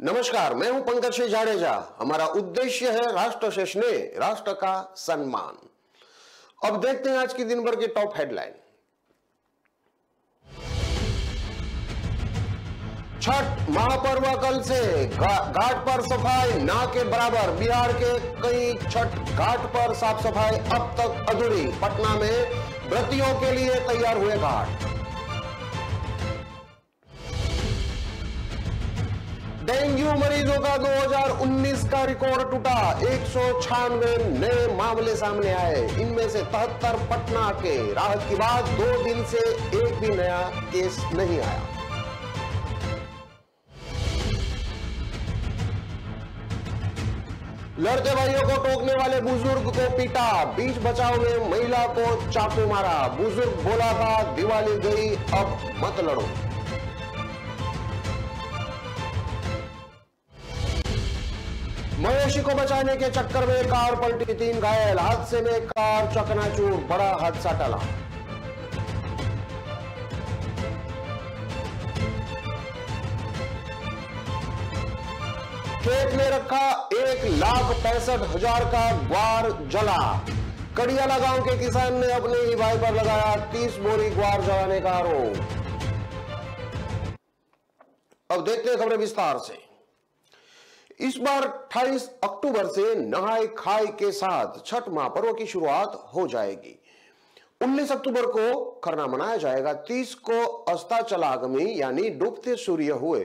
नमस्कार, मैं हूं पंकज सिंह जाडेजा। हमारा उद्देश्य है राष्ट्र से स्नेह, राष्ट्र का सम्मान। अब देखते हैं आज की दिन भर की टॉप हेडलाइन। छठ महापर्व कल से, घाट पर सफाई ना के बराबर। बिहार के कई छठ घाट पर साफ सफाई अब तक अधूरी। पटना में व्रतियों के लिए तैयार हुए घाट। डेंगू मरीजों का 2019 का रिकॉर्ड टूटा। 196 नए मामले सामने आए। इनमें से 73 पटना के। राहत की बात, 2 दिन से एक भी नया केस नहीं आया। लड़के भाइयों को टोकने वाले बुजुर्ग को पीटा। बीच बचाव में महिला को चाकू मारा। बुजुर्ग बोला था दिवाली गई अब मत लड़ो। मवेशी को बचाने के चक्कर में कार पलटी, 3 घायल। हादसे में कार चकनाचूर, बड़ा हादसा टला। खेत में रखा 1,65,000 का ग्वार जला। कड़ियाला गांव के किसान ने अपने ही भाई पर लगाया 30 बोरी ग्वार जलाने का आरोप। अब देखते हैं खबरें विस्तार से। इस बार 28 अक्टूबर से नहाय खाय के साथ छठ महापर्व की शुरुआत हो जाएगी। 19 अक्टूबर को खरना मनाया जाएगा। 30 को अस्ताचलागमी यानी डूबते सूर्य हुए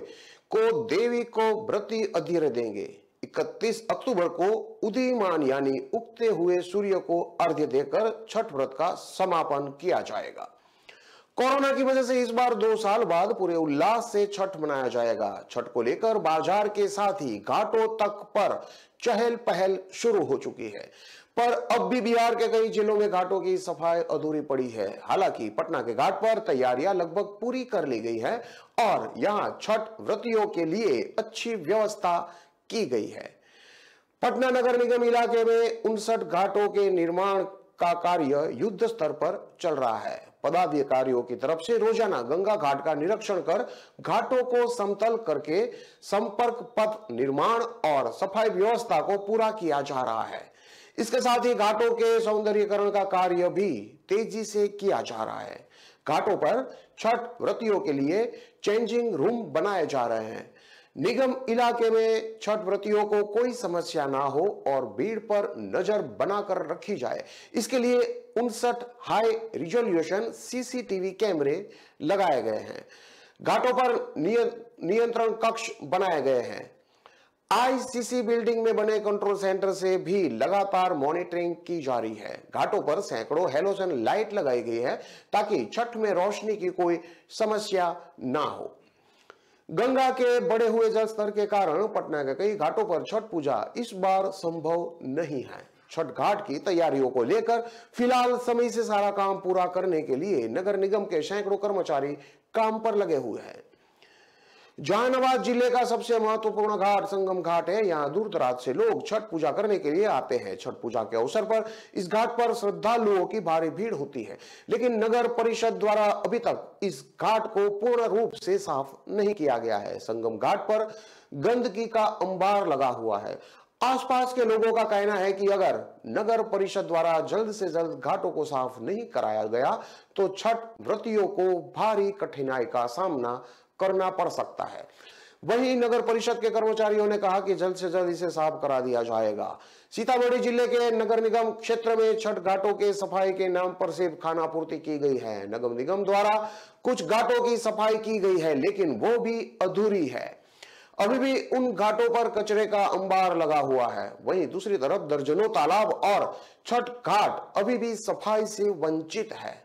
को देवी को व्रती अर्घ्य देंगे। 31 अक्टूबर को उदीयमान यानी उगते हुए सूर्य को अर्घ्य देकर छठ व्रत का समापन किया जाएगा। कोरोना की वजह से इस बार 2 साल बाद पूरे उल्लास से छठ मनाया जाएगा। छठ को लेकर बाजार के साथ ही घाटों तक पर चहल पहल शुरू हो चुकी है, पर अब भी बिहार के कई जिलों में घाटों की सफाई अधूरी पड़ी है। हालांकि पटना के घाट पर तैयारियां लगभग पूरी कर ली गई है और यहां छठ व्रतियों के लिए अच्छी व्यवस्था की गई है। पटना नगर निगम इलाके में 59 घाटों के निर्माण का कार्य युद्ध स्तर पर चल रहा है। पदाधिकारियों की तरफ से रोजाना गंगा घाट का निरीक्षण कर घाटों को समतल करके संपर्क पथ निर्माण और सफाई व्यवस्था को पूरा किया जा रहा है। इसके साथ ही घाटों के सौंदर्यीकरण का कार्य भी तेजी से किया जा रहा है। घाटों पर छठ व्रतियों के लिए चेंजिंग रूम बनाए जा रहे हैं। निगम इलाके में छठ व्रतियों को कोई समस्या ना हो और भीड़ पर नजर बनाकर रखी जाए, इसके लिए 59 हाई रिजोल्यूशन सीसीटीवी कैमरे लगाए गए हैं। घाटों पर नियंत्रण कक्ष बनाए गए हैं। आईसीसी बिल्डिंग में बने कंट्रोल सेंटर से भी लगातार मॉनिटरिंग की जा रही है। घाटों पर सैकड़ों हेलोजन लाइट लगाई गई है ताकि छठ में रोशनी की कोई समस्या ना हो। गंगा के बढ़े हुए जल स्तर के कारण पटना के कई घाटों पर छठ पूजा इस बार संभव नहीं है। छठ घाट की तैयारियों को लेकर फिलहाल समय से सारा काम पूरा करने के लिए नगर निगम के सैकड़ों कर्मचारी काम पर लगे हुए हैं। जहानाबाद जिले का सबसे महत्वपूर्ण घाट संगम घाट है। यहाँ दूर दराज से लोग छठ पूजा करने के लिए आते हैं। छठ पूजा के अवसर पर इस घाट पर श्रद्धालुओं की भारी भीड़ होती है, लेकिन नगर परिषद द्वारा अभी तक इस घाट को पूर्ण रूप से साफ नहीं किया गया है। संगम घाट पर गंदगी का अंबार लगा हुआ है। आसपास के लोगों का कहना है कि अगर नगर परिषद द्वारा जल्द से जल्द घाटों को साफ नहीं कराया गया तो छठ व्रतियों को भारी कठिनाई का सामना करना पड़ सकता है। वहीं नगर परिषद के कर्मचारियों ने कहा कि जल्द से जल्द इसे साफ करा दिया जाएगा। सीतामढ़ी जिले के नगर निगम क्षेत्र में छठ घाटों के सफाई के नाम पर सिर्फ खानापूर्ति की गई है। नगर निगम द्वारा कुछ घाटों की सफाई की गई है, लेकिन वो भी अधूरी है। अभी भी उन घाटों पर कचरे का अंबार लगा हुआ है। वहीं दूसरी तरफ दर्जनों तालाब और छठ घाट अभी भी सफाई से वंचित है।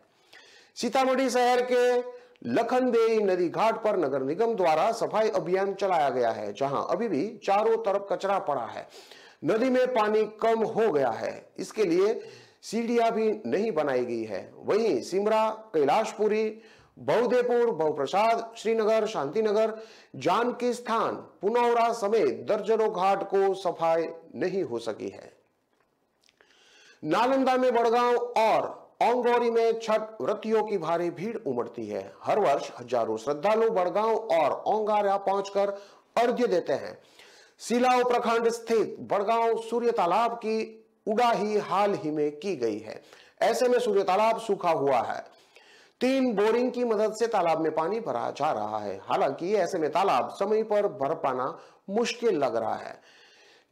सीतामढ़ी शहर के लखनदेई नदी घाट पर नगर निगम द्वारा सफाई अभियान चलाया गया है, जहां अभी भी चारों तरफ कचरा पड़ा है। नदी में पानी कम हो गया है, इसके लिए सीढ़ियां भी नहीं बनाई गई है। वहीं सिमरा, कैलाशपुरी, बहुदेपुर, बहुप्रसाद, श्रीनगर, शांतिनगर, जानकी स्थान, पुनौरा समेत दर्जनों घाट को सफाई नहीं हो सकी है। नालंदा में बड़गांव और औंगौरी में छठ व्रतियों की भारी भीड़ उमड़ती है। हर वर्ष हजारों श्रद्धालु बड़गांव और औंगारा पहुंचकर अर्घ्य देते हैं। सिलाव प्रखंड स्थित बड़गांव सूर्य तालाब की उड़ाही हाल ही में की गई है। ऐसे में सूर्य तालाब सूखा हुआ है। 3 बोरिंग की मदद से तालाब में पानी भरा जा रहा है। हालांकि ऐसे में तालाब समय पर भर पाना मुश्किल लग रहा है।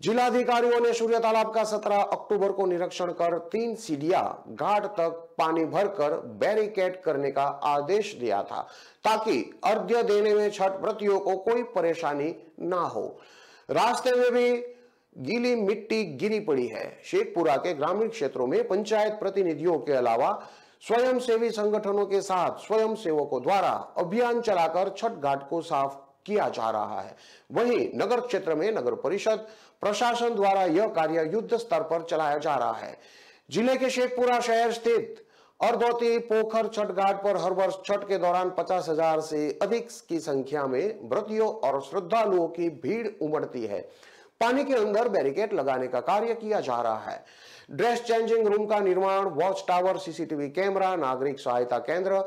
जिलाधिकारियों ने सूर्य तालाब का 17 अक्टूबर को निरीक्षण कर 3 सीढ़ियां घाट तक पानी भरकर बैरिकेड करने का आदेश दिया था, ताकि अर्घ्य देने में छठ व्रतियों को कोई परेशानी ना हो। रास्ते में भी गीली मिट्टी गिरी पड़ी है। शेखपुरा के ग्रामीण क्षेत्रों में पंचायत प्रतिनिधियों के अलावा स्वयंसेवी संगठनों के साथ स्वयंसेवकों द्वारा अभियान चलाकर छठ घाट को साफ किया जा रहा है। वहीं नगर क्षेत्र में नगर परिषद प्रशासन द्वारा यह कार्य युद्ध स्तर पर चलाया जा रहा है। जिले के शेखपुरा शहर स्थित अर्धोती पोखर छठ घाट पर हर वर्ष छठ के दौरान 50,000 से अधिक की संख्या में व्रतियों और श्रद्धालुओं की भीड़ उमड़ती है। पानी के अंदर बैरिकेड लगाने का कार्य किया जा रहा है। ड्रेस चेंजिंग रूम का निर्माण, वॉच टावर, सीसीटीवी कैमरा, नागरिक सहायता केंद्र,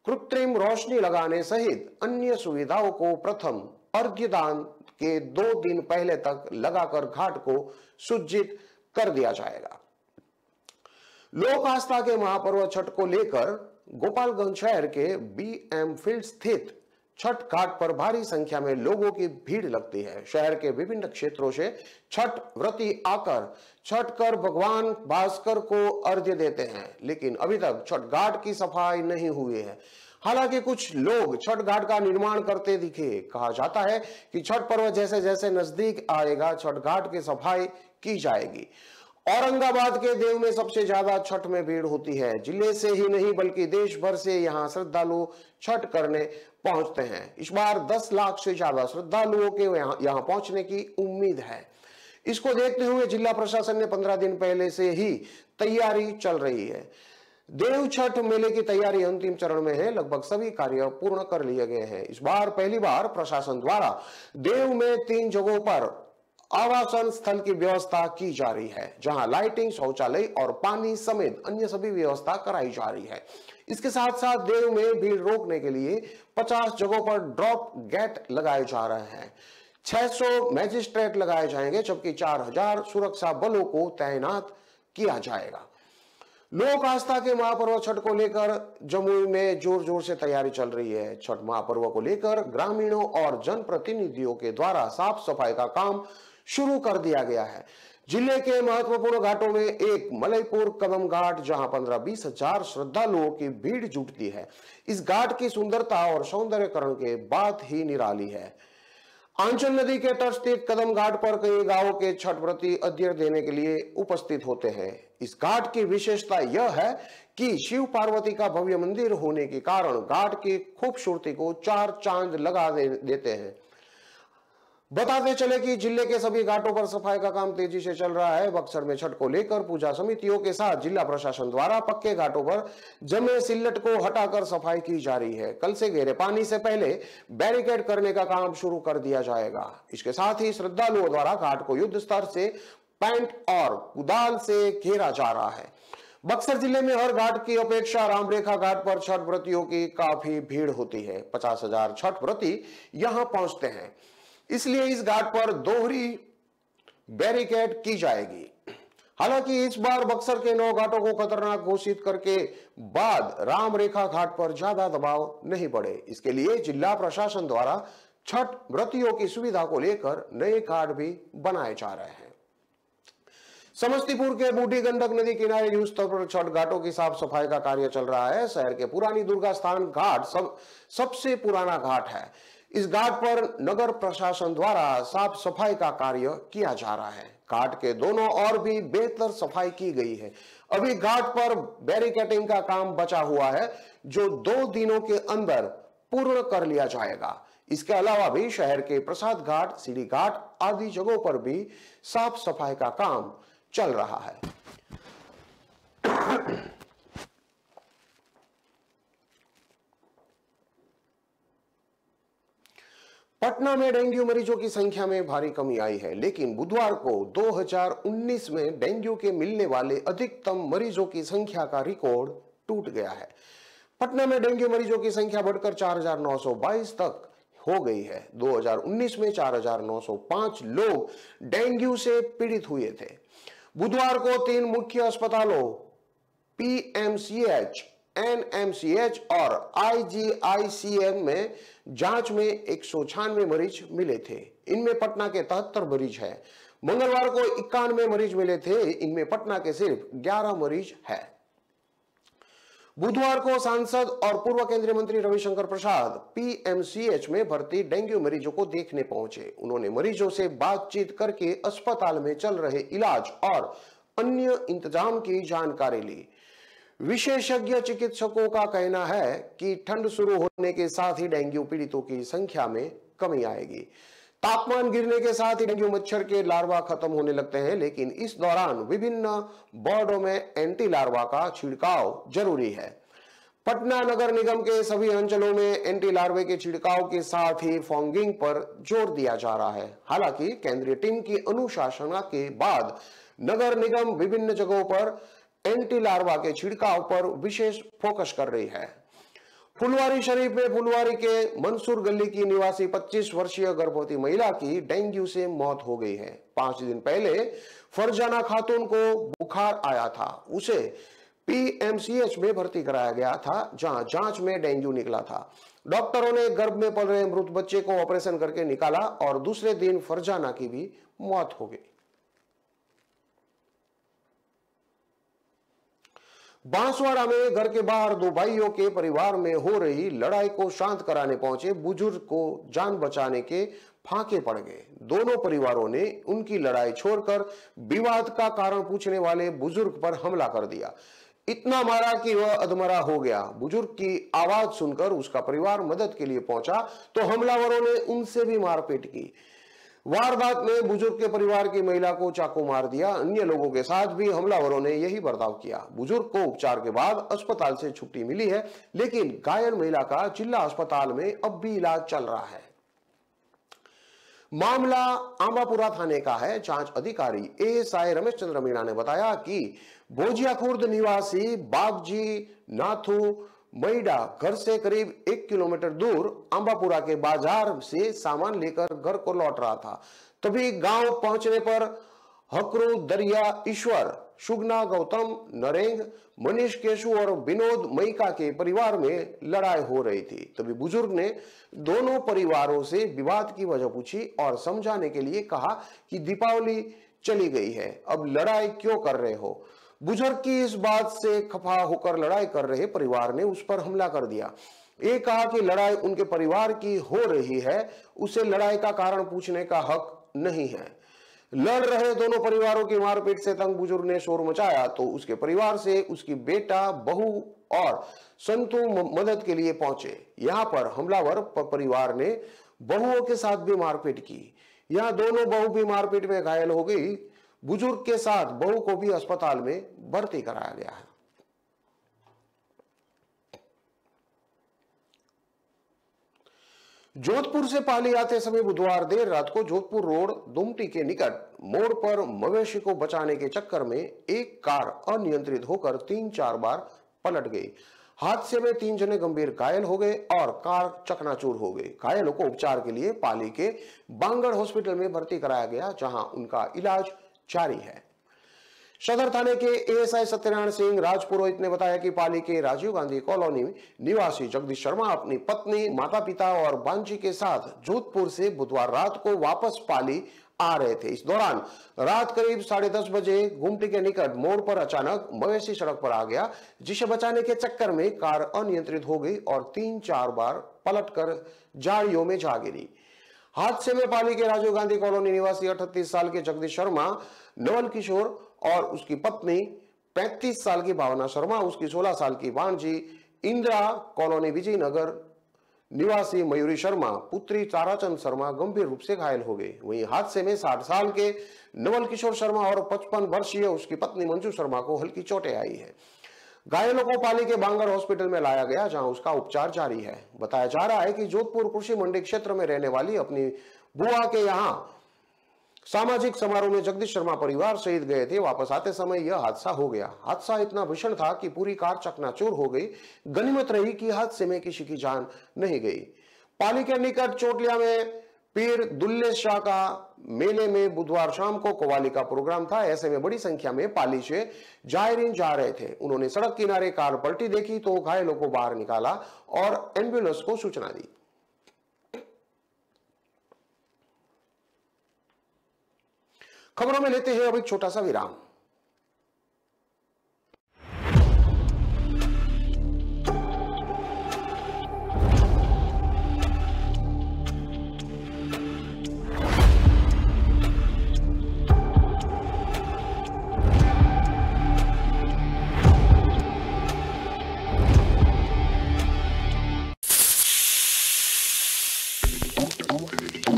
कृत्रिम रोशनी लगाने सहित अन्य सुविधाओं को प्रथम अर्घ्यदान के 2 दिन पहले तक लगाकर घाट को सुसज्जित कर दिया जाएगा। लोक आस्था के महापर्व छठ को लेकर गोपालगंज शहर के बीएम फील्ड स्थित छठ घाट पर भारी संख्या में लोगों की भीड़ लगती है। शहर के विभिन्न क्षेत्रों से छठ व्रती आकर छठ कर भगवान भास्कर को अर्घ्य देते हैं, लेकिन अभी तक छठ घाट की सफाई नहीं हुई है। हालांकि कुछ लोग छठ घाट का निर्माण करते दिखे। कहा जाता है कि छठ पर्व जैसे जैसे नजदीक आएगा, छठ घाट की सफाई की जाएगी। औरंगाबाद के देव में सबसे ज्यादा छठ में भीड़ होती है। जिले से ही नहीं बल्कि देश भर से यहाँ श्रद्धालु छठ करने पहुंचते हैं। इस बार 10 लाख से ज्यादा श्रद्धालुओं के यहाँ पहुंचने की उम्मीद है। इसको देखते हुए जिला प्रशासन ने 15 दिन पहले से ही तैयारी चल रही है। देव छठ मेले की तैयारी अंतिम चरण में है। लगभग सभी कार्य पूर्ण कर लिए गए हैं। इस बार पहली बार प्रशासन द्वारा देव में 3 जगहों पर आवासन स्थल की व्यवस्था की जा रही है, जहां लाइटिंग, शौचालय और पानी समेत अन्य सभी व्यवस्था कराई जा रही है। इसके साथ साथ देव में भीड़ रोकने के लिए 50 जगहों पर ड्रॉप गेट लगाए जा रहे हैं। 600 मैजिस्ट्रेट लगाए जाएंगे, जबकि 4000 सुरक्षा बलों को तैनात किया जाएगा। लोक आस्था के महापर्व छठ को लेकर जमुई में जोर जोर से तैयारी चल रही है। छठ महापर्व को लेकर ग्रामीणों और जनप्रतिनिधियों के द्वारा साफ सफाई का काम शुरू कर दिया गया है। जिले के महत्वपूर्ण घाटों में एक मलयपुर कदम घाट, जहां 15-20 हजार श्रद्धालुओं की भीड़ जुटती है। इस घाट की सुंदरता और सौंदर्यकरण के बात ही निराली है। आंचल नदी के तट स्थित कदम घाट पर कई गांवों के छठ व्रती अर्घ्य देने के लिए उपस्थित होते हैं। इस घाट की विशेषता यह है कि शिव पार्वती का भव्य मंदिर होने के कारण घाट की खूबसूरती को 4 चांद लगा देते हैं। बताते चले कि जिले के सभी घाटों पर सफाई का काम तेजी से चल रहा है। बक्सर में छठ को लेकर पूजा समितियों के साथ जिला प्रशासन द्वारा पक्के घाटों पर जमे सिल्लट को हटाकर सफाई की जा रही है। कल से गहरे पानी से पहले बैरिकेड करने का काम शुरू कर दिया जाएगा। इसके साथ ही श्रद्धालुओं द्वारा घाट को युद्ध स्तर से पैंट और कुदाल से घेरा जा रहा है। बक्सर जिले में हर घाट की अपेक्षा रामरेखा घाट पर छठ व्रतियों की काफी भीड़ होती है। 50,000 छठ व्रती यहां पहुंचते हैं, इसलिए इस घाट पर दोहरी बैरिकेड की जाएगी। हालांकि इस बार बक्सर के 9 घाटों को खतरनाक घोषित करके बाद रामरेखा घाट पर ज्यादा दबाव नहीं पड़े, इसके लिए जिला प्रशासन द्वारा छठ व्रतियों की सुविधा को लेकर नए घाट भी बनाए जा रहे हैं। समस्तीपुर के बूढ़ी गंडक नदी किनारे युद्ध स्तर पर छठ घाटों की साफ सफाई का कार्य चल रहा है। शहर के पुरानी दुर्गा स्थान घाट सबसे पुराना घाट है। इस घाट पर नगर प्रशासन द्वारा साफ सफाई का कार्य किया जा रहा है। घाट के दोनों ओर भी बेहतर सफाई की गई है। अभी घाट पर बैरिकेडिंग का काम बचा हुआ है, जो 2 दिनों के अंदर पूर्ण कर लिया जाएगा। इसके अलावा भी शहर के प्रसाद घाट, सीढ़ी घाट आदि जगहों पर भी साफ सफाई का काम चल रहा है। पटना में डेंगू मरीजों की संख्या में भारी कमी आई है, लेकिन बुधवार को 2019 में डेंगू के मिलने वाले अधिकतम मरीजों की संख्या का रिकॉर्ड टूट गया है। पटना में डेंगू मरीजों की संख्या बढ़कर 4,922 तक हो गई है। 2019 में 4,905 लोग डेंगू से पीड़ित हुए थे। बुधवार को 3 मुख्य अस्पतालों पीएमसीएच, एनएमसीएच और आईजीआईसीएम में जांच में 196 मरीज मिले थे। इनमें पटना के 73 मरीज हैं। मंगलवार को 91 मरीज मिले थे। इनमें पटना के सिर्फ 11 मरीज हैं। बुधवार को सांसद और पूर्व केंद्रीय मंत्री रविशंकर प्रसाद पीएमसीएच में भर्ती डेंगू मरीजों को देखने पहुंचे। उन्होंने मरीजों से बातचीत करके अस्पताल में चल रहे इलाज और अन्य इंतजाम की जानकारी ली। विशेषज्ञ चिकित्सकों का कहना है कि ठंड शुरू होने के साथ ही डेंगू पीड़ितों की संख्या में कमी आएगी। तापमान गिरने के साथ ही डेंगू मच्छर के लार्वा खत्म होने लगते हैं, लेकिन इस दौरान विभिन्न वार्डों में एंटी लार्वा का छिड़काव जरूरी है। पटना नगर निगम के सभी अंचलों में एंटी लार्वे के छिड़काव के साथ ही फॉगिंग पर जोर दिया जा रहा है। हालांकि केंद्रीय टीम की अनुशासना के बाद नगर निगम विभिन्न जगहों पर एंटी लार्वा के छिड़काव पर विशेष फोकस कर रही है। फुलवारी शरीफ में फुलवारी के मंसूर गली की निवासी 25 वर्षीय गर्भवती महिला की डेंगू से मौत हो गई है। 5 दिन पहले फरजाना खातून को बुखार आया था। उसे पीएमसीएच में भर्ती कराया गया था, जहां जांच में डेंगू निकला था। डॉक्टरों ने गर्भ में पल रहे मृत बच्चे को ऑपरेशन करके निकाला और दूसरे दिन फरजाना की भी मौत हो गई। बांसवाड़ा में घर के बाहर 2 भाइयों के परिवार में हो रही लड़ाई को शांत कराने पहुंचे बुजुर्ग को जान बचाने के फांके पड़ गए। दोनों परिवारों ने उनकी लड़ाई छोड़कर विवाद का कारण पूछने वाले बुजुर्ग पर हमला कर दिया। इतना मारा कि वह अधमरा हो गया। बुजुर्ग की आवाज सुनकर उसका परिवार मदद के लिए पहुंचा तो हमलावरों ने उनसे भी मारपीट की। वारदात में बुजुर्ग के परिवार की महिला को चाकू मार दिया। अन्य लोगों के साथ भी हमलावरों ने यही बर्ताव किया। बुजुर्ग को उपचार के बाद अस्पताल से छुट्टी मिली है, लेकिन घायल महिला का जिला अस्पताल में अब भी इलाज चल रहा है। मामला आंबापुरा थाने का है। जांच अधिकारी एएसआई रमेश चंद्र मीणा ने बताया कि भोजिया खुर्द निवासी बागजी नाथू मैडा घर से करीब 1 किलोमीटर दूर आंबापुरा के बाजार से सामान लेकर घर को लौट रहा था। तभी गांव पहुंचने पर हकरू, दरिया, ईश्वर, शुगना, गौतम, नरेंग, मनीष केशु और विनोद मैका के परिवार में लड़ाई हो रही थी। तभी बुजुर्ग ने दोनों परिवारों से विवाद की वजह पूछी और समझाने के लिए कहा कि दीपावली चली गई है, अब लड़ाई क्यों कर रहे हो। बुजुर्ग की इस बात से खफा होकर लड़ाई कर रहे परिवार ने उस पर हमला कर दिया। ये कहा कि लड़ाई उनके परिवार की हो रही है, उसे लड़ाई का कारण पूछने का हक नहीं है। लड़ रहे दोनों परिवारों की मारपीट से तंग बुजुर्ग ने शोर मचाया तो उसके परिवार से उसकी बेटा, बहू और संतु मदद के लिए पहुंचे। यहाँ पर हमलावर परिवार ने बहुओं के साथ भी मारपीट की। यहाँ दोनों बहू भी मारपीट में घायल हो गई। बुजुर्ग के साथ बहू को भी अस्पताल में भर्ती कराया गया है। जोधपुर से पाली आते समय बुधवार देर रात को जोधपुर रोड दुमटी के निकट मोड़ पर मवेशी को बचाने के चक्कर में एक कार अनियंत्रित होकर 3-4 बार पलट गई। हादसे में 3 जने गंभीर घायल हो गए और कार चकनाचूर हो गई। घायलों को उपचार के लिए पाली के बांगड़ हॉस्पिटल में भर्ती कराया गया, जहां उनका इलाज जारी है। सदर थाने के एएसआई सत्यनारायण सिंह राजपुरोहित ने बताया कि पाली के राजीव गांधी कॉलोनी निवासी जगदीश शर्मा अपनी पत्नी, माता पिता और बांजी के साथ जोधपुर से बुधवार रात को वापस पाली आ रहे थे। इस दौरान रात करीब 10:30 बजे गुमटी के निकट मोड़ पर अचानक मवेशी सड़क पर आ गया, जिसे बचाने के चक्कर में कार अनियंत्रित हो गई और 3-4 बार पलटकर झाड़ियों में जा गिरी। हादसे में पाली के राजीव गांधी कॉलोनी निवासी 38 साल के जगदीश शर्मा, नवल किशोर और उसकी पत्नी 35 साल की भावना शर्मा, उसकी 16 साल की भांजी इंदिरा कॉलोनी विजयनगर निवासी मयूरी शर्मा, पुत्री ताराचंद शर्मा गंभीर रूप से घायल हो गए। वहीं हादसे में 60 साल के नवल किशोर शर्मा और 55 वर्षीय उसकी पत्नी मंजू शर्मा को हल्की चोटें आई है। घायलों को पाली के बांगड़ हॉस्पिटल में लाया गया, जहां उसका उपचार जारी है। बताया जा रहा है कि जोधपुर कृषि मंडी क्षेत्र में रहने वाली अपनी बुआ के यहां सामाजिक समारोह में जगदीश शर्मा परिवार सहित गए थे। वापस आते समय यह हादसा हो गया। हादसा इतना भीषण था कि पूरी कार चकनाचूर हो गई। गनीमत रही कि हादसे में किसी की जान नहीं गई। पाली के निकट चोटिया में पीर दुल्ले शाह का मेले में बुधवार शाम को कव्वाली का प्रोग्राम था। ऐसे में बड़ी संख्या में पाली से जायरीन जा रहे थे। उन्होंने सड़क किनारे कार पलटी देखी तो घायलों को बाहर निकाला और एम्बुलेंस को सूचना दी। खबरों में लेते हैं अब एक छोटा सा विराम।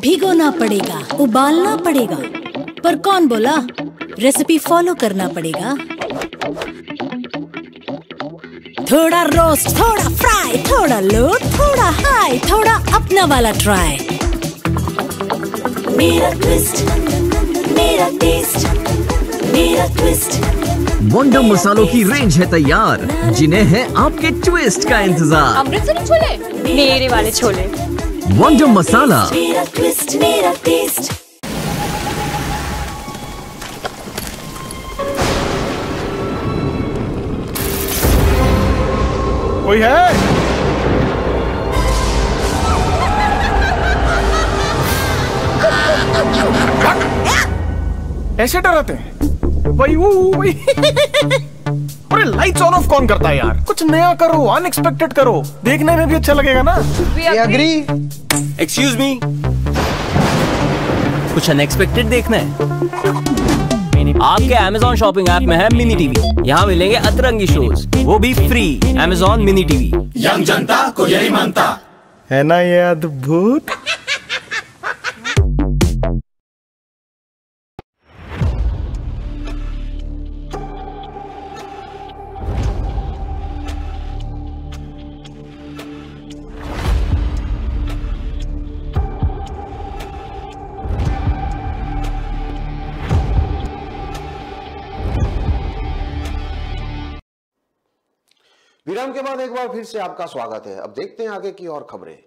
भिगोना पड़ेगा, उबालना पड़ेगा, पर कौन बोला? रेसिपी फॉलो करना पड़ेगा। थोड़ा रोस्ट, थोड़ा फ्राई, थोड़ा लो, थोड़ा हाई, थोड़ा अपना वाला ट्राई। मेरा ट्विस्ट, मेरा टेस्ट, मेरा ट्विस्ट। वंडर मसालों की रेंज है तैयार, जिन्हें है आपके ट्विस्ट का इंतजार। अमृतसरी छोले, मेरे वाले छोले। वंडर मसाला, मेरा ट्विस्ट, मेरा टेस्ट। कोई है? ऐसे डराते हैं भाई वही। अरे लाइट्स ऑन ऑफ कौन करता है यार? कुछ नया करो, अनएक्सपेक्टेड करो, देखने में भी अच्छा लगेगा ना। एग्री। एक्सक्यूज मी, कुछ अनएक्सपेक्टेड देखना है? आपके Amazon शॉपिंग ऐप में है मिनी टीवी। यहाँ मिलेंगे अतरंगी शोज, वो भी free. Amazon mini TV, young जनता को यही मानता है ना ये अद्भुत। विराम के बाद एक बार फिर से आपका स्वागत है। अब देखते हैं आगे की और खबरें।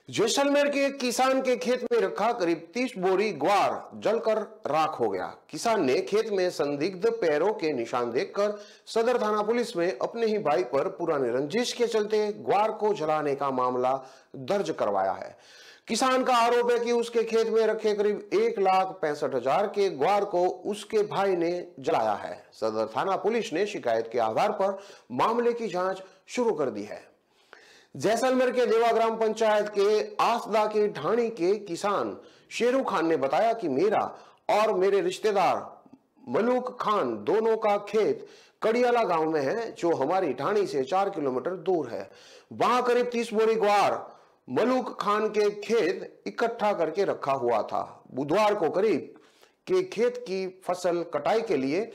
जैसलमेर के एक किसान के खेत में रखा करीब 30 बोरी ग्वार जलकर राख हो गया। किसान ने खेत में संदिग्ध पैरों के निशान देखकर सदर थाना पुलिस में अपने ही भाई पर पुरानी रंजिश के चलते ग्वार को जलाने का मामला दर्ज करवाया है। किसान का आरोप है कि उसके खेत में रखे करीब 1,65,000 के ग्वार को उसके भाई ने जलाया है। सदर थाना पुलिस ने शिकायत के आधार पर मामले की जांच शुरू कर दी है। जैसलमेर के देवा ग्राम पंचायत के आसदा के ढाणी के किसान शेरू खान ने बताया कि मेरा और मेरे रिश्तेदार मलूक खान दोनों का खेत कड़ियाला गांव में है, जो हमारी ढाणी से 4 किलोमीटर दूर है। वहां करीब 30 बोरी ग्वार मलूक खान के खेत इकट्ठा करके रखा हुआ था। बुधवार को करीब के खेत की फसल कटाई के लिए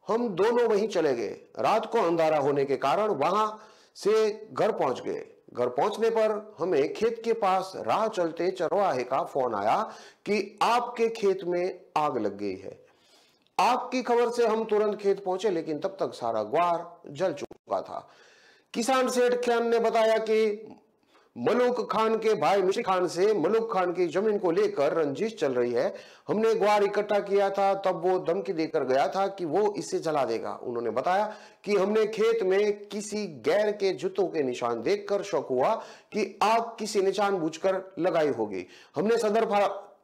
हम दोनों वहीं चले गए। रात को अंधारा होने के कारण वहां से घर पहुंच गए। घर पहुंचने पर हमें खेत के पास राह चलते चरवाहे का फोन आया कि आपके खेत में आग लग गई है। आग की खबर से हम तुरंत खेत पहुंचे, लेकिन तब तक सारा ग्वार जल चुका था। किसान सेठ खान ने बताया कि मलूक खान के भाई मिश्री खान से मलूक खान की जमीन को लेकर रंजिश चल रही है। हमने ग्वार इकट्ठा किया था, तब वो धमकी देकर गया था कि वो इसे जला देगा। उन्होंने बताया कि हमने खेत में किसी गैर के जूतों के निशान देखकर शक हुआ कि आग किसी ने जानबूझकर लगाई होगी। हमने सदर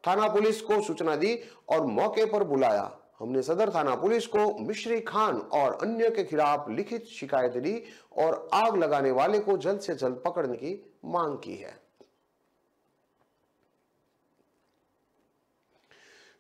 थाना पुलिस को सूचना दी और मौके पर बुलाया। हमने सदर थाना पुलिस को मिश्री खान और अन्य के खिलाफ लिखित शिकायत दी और आग लगाने वाले को जल्द से जल्द पकड़ने की मांग की है।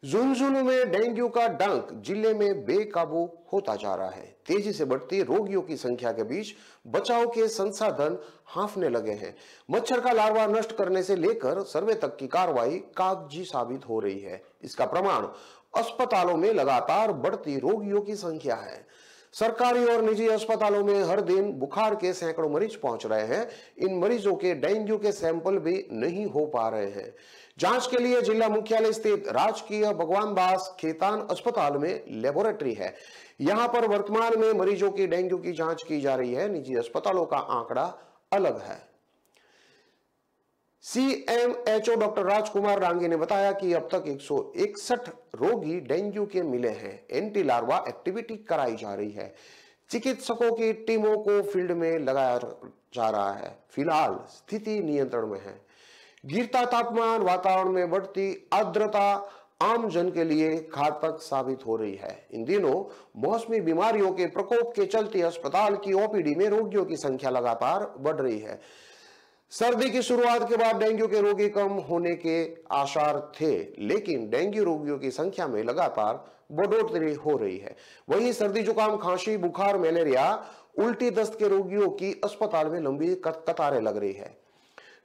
झुंझुनू में डेंगू का डंक जिले में बेकाबू होता जा रहा है। तेजी से बढ़ती रोगियों की संख्या के बीच बचाव के संसाधन हांफने लगे हैं। मच्छर का लार्वा नष्ट करने से लेकर सर्वे तक की कार्रवाई कागजी साबित हो रही है। इसका प्रमाण अस्पतालों में लगातार बढ़ती रोगियों की संख्या है। सरकारी और निजी अस्पतालों में हर दिन बुखार के सैकड़ों मरीज पहुंच रहे हैं। इन मरीजों के डेंगू के सैंपल भी नहीं हो पा रहे हैं। जांच के लिए जिला मुख्यालय स्थित राजकीय भगवान दास खेतान अस्पताल में लेबोरेटरी है। यहां पर वर्तमान में मरीजों की डेंगू की जांच की जा रही है। निजी अस्पतालों का आंकड़ा अलग है। CMHO डॉक्टर राजकुमार डांगी ने बताया कि अब तक 161 रोगी डेंगू के मिले हैं। एंटी लार्वा एक्टिविटी कराई जा रही है। चिकित्सकों की टीमों को फील्ड में लगाया जा रहा है। फिलहाल स्थिति नियंत्रण में है। गिरता तापमान, वातावरण में बढ़ती आर्द्रता आम जन के लिए घातक साबित हो रही है। इन दिनों मौसमी बीमारियों के प्रकोप के चलते अस्पताल की ओपीडी में रोगियों की संख्या लगातार बढ़ रही है। सर्दी की शुरुआत के बाद डेंगू के रोगी कम होने के आसार थे, लेकिन डेंगू रोगियों की संख्या में लगातार बढ़ोतरी हो रही है। वहीं सर्दी, जुकाम, खांसी, बुखार, मलेरिया, उल्टी, दस्त के रोगियों की अस्पताल में लंबी कतारें लग रही है।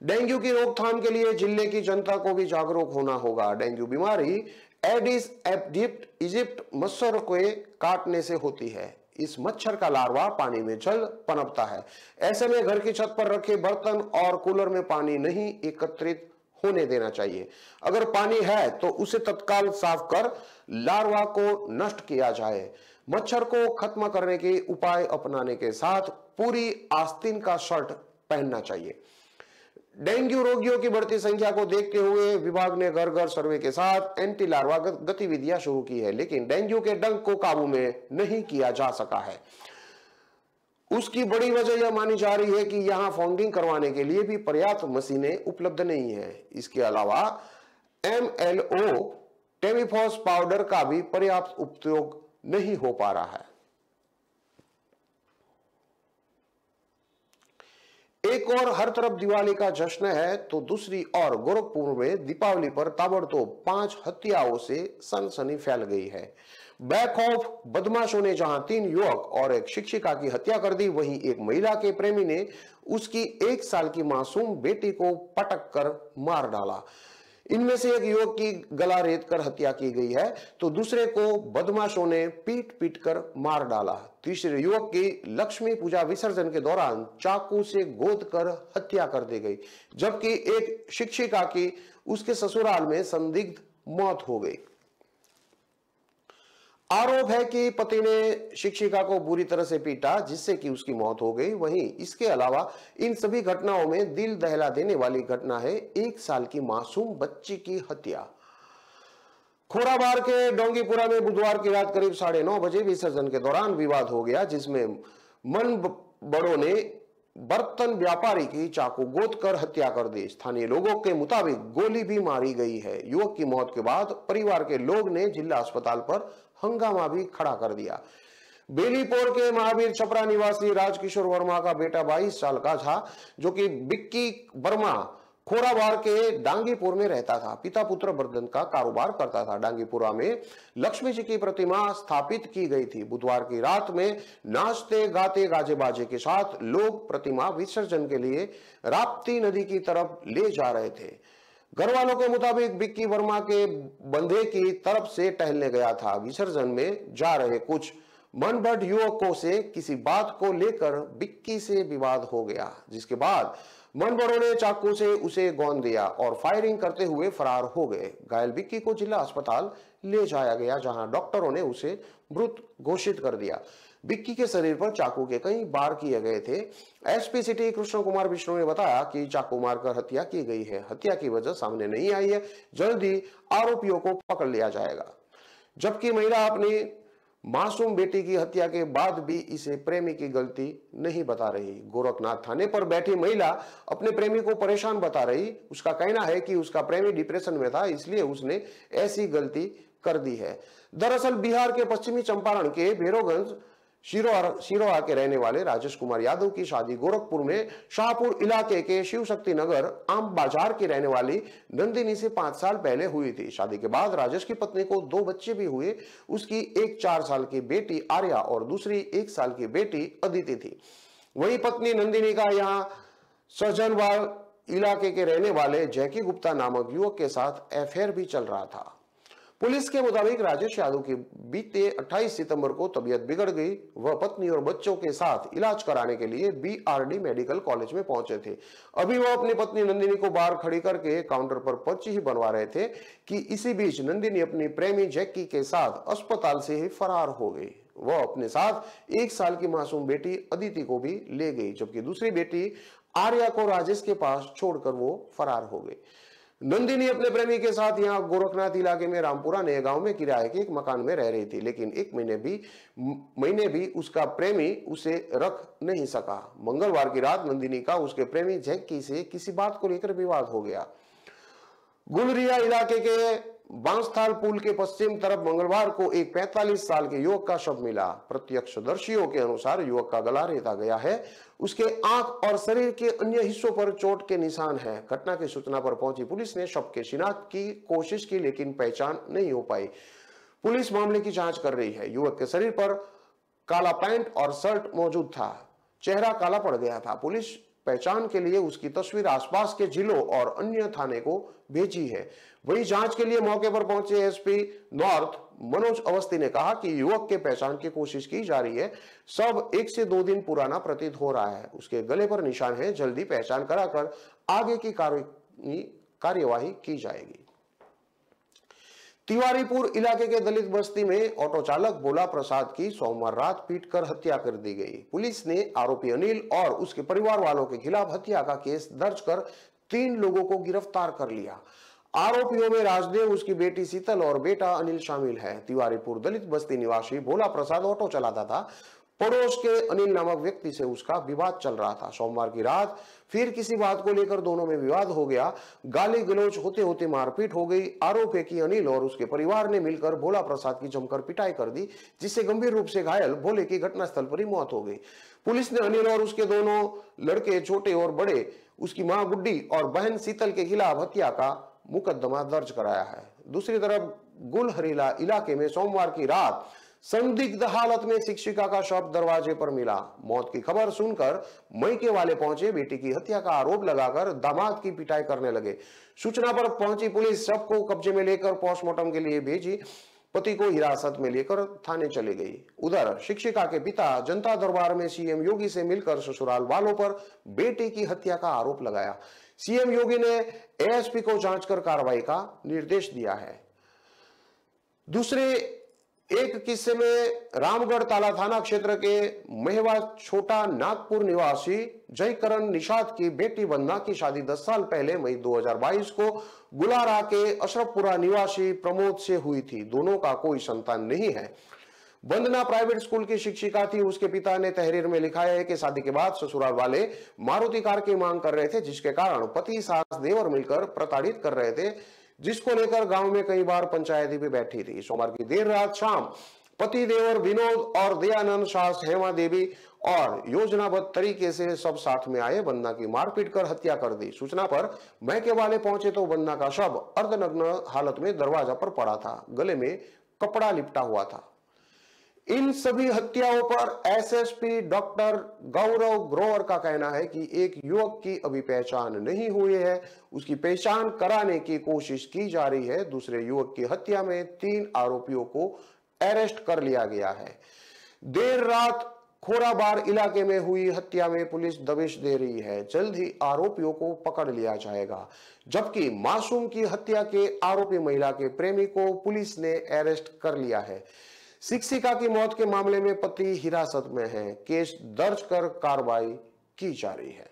डेंगू की रोकथाम के लिए जिले की जनता को भी जागरूक होना होगा। डेंगू बीमारी एडिस एजिप्टी इजिप्ट मच्छर के काटने से होती है। इस मच्छर का लार्वा पानी में जल पनपता है। ऐसे में घर की छत पर रखे बर्तन और कूलर में पानी नहीं एकत्रित होने देना चाहिए। अगर पानी है तो उसे तत्काल साफ कर लार्वा को नष्ट किया जाए। मच्छर को खत्म करने के उपाय अपनाने के साथ पूरी आस्तीन का शर्ट पहनना चाहिए। डेंगू रोगियों की बढ़ती संख्या को देखते हुए विभाग ने घर घर सर्वे के साथ एंटी लार्वा गतिविधियां शुरू की है, लेकिन डेंगू के डंक को काबू में नहीं किया जा सका है। उसकी बड़ी वजह यह मानी जा रही है कि यहां फॉगिंग करवाने के लिए भी पर्याप्त मशीनें उपलब्ध नहीं है। इसके अलावा MLO टेमीफॉस पाउडर का भी पर्याप्त उपयोग नहीं हो पा रहा है। एक और हर तरफ दिवाली का जश्न है तो दूसरी ओर गोरखपुर में दीपावली पर ताबड़तोड़ 5 हत्याओं से सनसनी फैल गई है। बैखौफ बदमाशों ने जहां 3 युवक और एक शिक्षिका की हत्या कर दी, वहीं एक महिला के प्रेमी ने उसकी 1 साल की मासूम बेटी को पटक कर मार डाला। इनमें से एक युवक की गला रेत कर हत्या की गई है तो दूसरे को बदमाशों ने पीट पीट कर मार डाला। तीसरे युवक की लक्ष्मी पूजा विसर्जन के दौरान चाकू से गोद कर हत्या कर दी गई, जबकि एक शिक्षिका की उसके ससुराल में संदिग्ध मौत हो गई। आरोप है कि पति ने शिक्षिका को बुरी तरह से पीटा जिससे कि उसकी मौत हो गई। वहीं इसके अलावा इन सभी घटनाओं में दिल दहला देने वाली घटना है 1 साल की मासूम बच्ची की हत्या। खोराबार के डोंगीपुरा में बुधवार की रात करीब 9:30 बजे विसर्जन के दौरान विवाद हो गया, जिसमें मन बड़ों ने बर्तन व्यापारी की चाकू गोद कर हत्या कर दी। स्थानीय लोगों के मुताबिक गोली भी मारी गई है। युवक की मौत के बाद परिवार के लोग ने जिला अस्पताल पर हंगामा भी खड़ा कर दिया। बेलीपोर के महावीर छपरा निवासी राजकिशोर वर्मा का बेटा 22 साल का था, जो कि बिक्की वर्मा खोराबार के डांगीपुर में रहता था। पिता पुत्र बर्तन का कारोबार करता था। डांगीपुरा में लक्ष्मी जी की प्रतिमा स्थापित की गई थी। बुधवार की रात में नाचते गाते गाजे बाजे के साथ लोग प्रतिमा विसर्जन के लिए राप्ती नदी की तरफ ले जा रहे थे। घर वालों के मुताबिक बिक्की वर्मा के बंधे की तरफ से टहलने गया था। विसर्जन में जा रहे कुछ मनबढ़ युवकों से किसी बात को लेकर बिक्की से विवाद हो गया, जिसके बाद मनबड़ों ने चाकू से उसे गौंद दिया और फायरिंग करते हुए फरार हो गए। घायल बिक्की को जिला अस्पताल ले जाया गया, जहां डॉक्टरों ने उसे मृत घोषित कर दिया। बिक्की के शरीर पर चाकू के कई बार किए गए थे। एसपी सिटी कृष्ण कुमार विष्णु ने बताया कि चाकू मारकर हत्या की गई है। हत्या की वजह सामने नहीं आई है। जल्द ही आरोपियों को पकड़ लिया जाएगा। जबकि महिला अपनी मासूम बेटी की हत्या के बाद भी इसे प्रेमी की गलती नहीं बता रही। गोरखनाथ थाने पर बैठी महिला अपने प्रेमी को परेशान बता रही। उसका कहना है कि उसका प्रेमी डिप्रेशन में था, इसलिए उसने ऐसी गलती कर दी है। दरअसल बिहार के पश्चिमी चंपारण के भैरोगंज शिरोहा के रहने वाले राजेश कुमार यादव की शादी गोरखपुर में शाहपुर इलाके के शिव शक्ति नगर आम बाजार की रहने वाली नंदिनी से 5 साल पहले हुई थी। शादी के बाद राजेश की पत्नी को 2 बच्चे भी हुए। उसकी एक 4 साल की बेटी आर्या और दूसरी 1 साल की बेटी अदिति थी। वही पत्नी नंदिनी का यहाँ सजनवाल इलाके के रहने वाले जैकी गुप्ता नामक युवक के साथ अफेयर भी चल रहा था। पुलिस के मुताबिक राजेश यादव की बीते 28 सितंबर को तबीयत बिगड़ गई। वह पत्नी और बच्चों के साथ इलाज कराने के लिए BRD मेडिकल कॉलेज में पहुंचे थे। अभी वह अपनी पत्नी नंदिनी को बाहर खड़ी करके काउंटर पर पर्ची ही बनवा रहे थे कि इसी बीच नंदिनी अपनी प्रेमी जैकी के साथ अस्पताल से ही फरार हो गई। वह अपने साथ 1 साल की मासूम बेटी अदिति को भी ले गई, जबकि दूसरी बेटी आर्या को राजेश के पास छोड़कर वो फरार हो गई। नंदिनी अपने प्रेमी के साथ यहाँ गोरखनाथ इलाके में रामपुरा नए गांव में किराए के एक मकान में रह रही थी, लेकिन एक महीने भी उसका प्रेमी उसे रख नहीं सका। मंगलवार की रात नंदिनी का उसके प्रेमी जैकी से किसी बात को लेकर विवाद हो गया। गुलरिया इलाके के बांसथाल पुल के पश्चिम तरफ मंगलवार को एक 45 साल के युवक का शव मिला। प्रत्यक्षदर्शियों के अनुसार युवक का गला रेता गया है, उसके आंख और शरीर के अन्य हिस्सों पर चोट के निशान हैं। घटना की सूचना पर पहुंची पुलिस ने शव के शिनाख्त की कोशिश की, लेकिन पहचान नहीं हो पाई। पुलिस मामले की जांच कर रही है। युवक के शरीर पर काला पैंट और शर्ट मौजूद था, चेहरा काला पड़ गया था। पुलिस पहचान के लिए उसकी तस्वीर आसपास के जिलों और अन्य थाने को भेजी है। वहीं जांच के लिए मौके पर पहुंचे एसपी नॉर्थ मनोज अवस्थी ने कहा कि युवक के पहचान की कोशिश की जा रही है। शव 1 से 2 दिन पुराना प्रतीत हो रहा है, उसके गले पर निशान है। जल्दी पहचान कराकर आगे की कार्यवाही की जाएगी। तिवारीपुर इलाके के दलित बस्ती में ऑटो चालक भोला प्रसाद की सोमवार रात पीटकर हत्या कर दी गई। पुलिस ने आरोपी अनिल और उसके परिवार वालों के खिलाफ हत्या का केस दर्ज कर 3 लोगों को गिरफ्तार कर लिया। आरोपियों में राजदेव, उसकी बेटी शीतल और बेटा अनिल शामिल है। तिवारीपुर दलित बस्ती निवासी भोला प्रसाद ऑटो चलाता था। पड़ोस के अनिल नामक व्यक्ति से उसका विवाद चल रहा था। सोमवार की रात फिर किसी बात को लेकर दोनों में विवाद हो गया। गाली गलौज होते होते मारपीट हो गई। आरोप है कि अनिल और उसके परिवार ने मिलकर भोला प्रसाद की जमकर पिटाई कर दी, जिससे गंभीर रूप से घायल भोले की घटनास्थल पर ही मौत हो गई। पुलिस ने अनिल और उसके दोनों लड़के, छोटे और बड़े, उसकी मां गुड्डी और बहन शीतल के खिलाफ हत्या का मुकदमा दर्ज कराया है। दूसरी तरफ गुलहरीला इलाके में सोमवार की रात संदिग्ध हालत में शिक्षिका का शव दरवाजे पर मिला। मौत की खबर सुनकर मैके वाले पहुंचे। बेटी की हत्या का आरोप लगाकर दामाद की पिटाई करने लगे। सूचना पर पहुंची पुलिस शव को कब्जे में लेकर पोस्टमार्टम के लिए भेजी। पति को हिरासत में लेकर थाने चले गई। उधर शिक्षिका के पिता जनता दरबार में सीएम योगी से मिलकर ससुराल वालों पर बेटी की हत्या का आरोप लगाया। सीएम योगी ने एएसपी को जांच कर कार्रवाई का निर्देश दिया है। दूसरे एक किस्से में रामगढ़ ताला थाना क्षेत्र के मेहवा छोटा नागपुर निवासी जयकरण निषाद की बेटी वंदना की शादी 10 साल पहले मई 2022 को गुलारा के अशरफपुरा निवासी प्रमोद से हुई थी। दोनों का कोई संतान नहीं है। वंदना प्राइवेट स्कूल की शिक्षिका थी। उसके पिता ने तहरीर में लिखा है कि शादी के बाद ससुराल वाले मारुति कार की मांग कर रहे थे, जिसके कारण पति सास देवर मिलकर प्रताड़ित कर रहे थे, जिसको लेकर गांव में कई बार पंचायती भी बैठी थी। सोमवार की देर रात शाम पति देवर विनोद और दयानंद, सास हेमा देवी और योजनाबद्ध तरीके से सब साथ में आए। वंदना की मारपीट कर हत्या कर दी। सूचना पर मैके वाले पहुंचे तो वंदना का शव अर्धनग्न हालत में दरवाजा पर पड़ा था, गले में कपड़ा लिपटा हुआ था। इन सभी हत्याओं पर एसएसपी डॉक्टर गौरव ग्रोवर का कहना है कि एक युवक की अभी पहचान नहीं हुई है, उसकी पहचान कराने की कोशिश की जा रही है। दूसरे युवक की हत्या में 3 आरोपियों को अरेस्ट कर लिया गया है। देर रात खोराबार इलाके में हुई हत्या में पुलिस दबिश दे रही है। जल्द ही आरोपियों को पकड़ लिया जाएगा। जबकि मासूम की हत्या के आरोपी महिला के प्रेमी को पुलिस ने अरेस्ट कर लिया है। शिक्षिका की मौत के मामले में पति हिरासत में है। केस दर्ज कर कार्रवाई की जा रही है।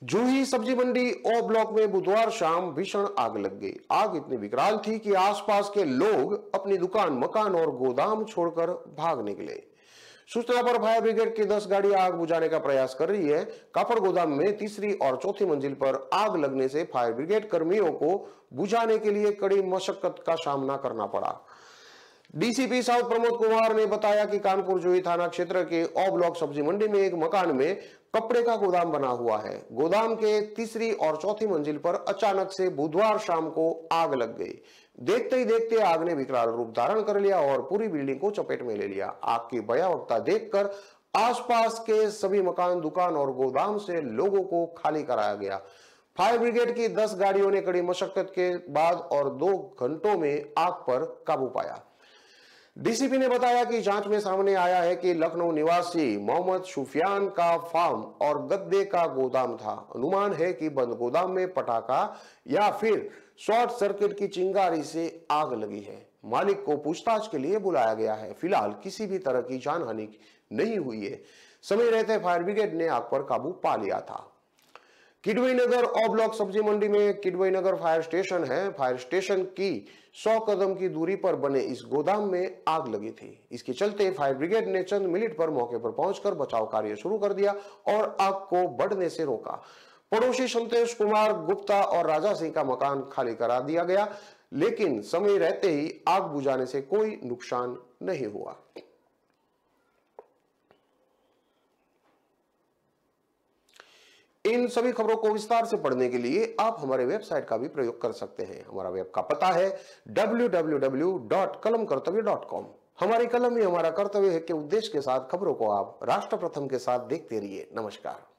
जूही सब्जी मंडी ओ ब्लॉक में बुधवार शाम भीषण आग लग गई। आग इतनी विकराल थी कि आसपास के लोग अपनी दुकान, मकान और गोदाम छोड़कर भाग निकले। सूचना पर फायर ब्रिगेड की 10 गाड़ी आग बुझाने का प्रयास कर रही है। कापड़ गोदाम में 3री और 4थी मंजिल पर आग लगने से फायर ब्रिगेड कर्मियों को बुझाने के लिए कड़ी मशक्कत का सामना करना पड़ा। डीसीपी साउथ प्रमोद कुमार ने बताया कि कानपुर जोई थाना क्षेत्र के ओ ब्लॉक सब्जी मंडी में एक मकान में कपड़े का गोदाम बना हुआ है। गोदाम के 3री और 4थी मंजिल पर अचानक से बुधवार शाम को आग लग गई। देखते ही देखते आग ने विकराल रूप धारण कर लिया और पूरी बिल्डिंग को चपेट में ले लिया। आग की भयावहता देखकर आसपास के सभी मकान, दुकान और गोदाम से लोगों को खाली कराया गया। फायर ब्रिगेड की 10 गाड़ियों ने कड़ी मशक्कत के बाद और 2 घंटों में आग पर काबू पाया। डीसीपी ने बताया कि जांच में सामने आया है कि लखनऊ निवासी मोहम्मद सुफियान का फार्म और गद्दे का गोदाम था। अनुमान है कि बंद गोदाम में पटाखा या फिर शॉर्ट सर्किट की चिंगारी से आग लगी है। मालिक को पूछताछ के लिए बुलाया गया है। फिलहाल किसी भी तरह की जानहानि नहीं हुई है। समय रहते फायर ब्रिगेड ने आग पर काबू पा लिया था। किडवई नगर ब्लॉक सब्जी मंडी में किडवई नगर फायर स्टेशन है। फायर स्टेशन की 100 कदम की दूरी पर बने इस गोदाम में आग लगी थी। इसके चलते फायर ब्रिगेड ने चंद मिनट पर मौके पर पहुंचकर बचाव कार्य शुरू कर दिया और आग को बढ़ने से रोका। पड़ोसी संतोष कुमार गुप्ता और राजा सिंह का मकान खाली करा दिया गया, लेकिन समय रहते ही आग बुझाने से कोई नुकसान नहीं हुआ। इन सभी खबरों को विस्तार से पढ़ने के लिए आप हमारे वेबसाइट का भी प्रयोग कर सकते हैं। हमारा वेब का पता है www.kalamkartavya.com। हमारी कलम ही हमारा कर्तव्य है के उद्देश्य के साथ खबरों को आप राष्ट्र प्रथम के साथ देखते रहिए। नमस्कार।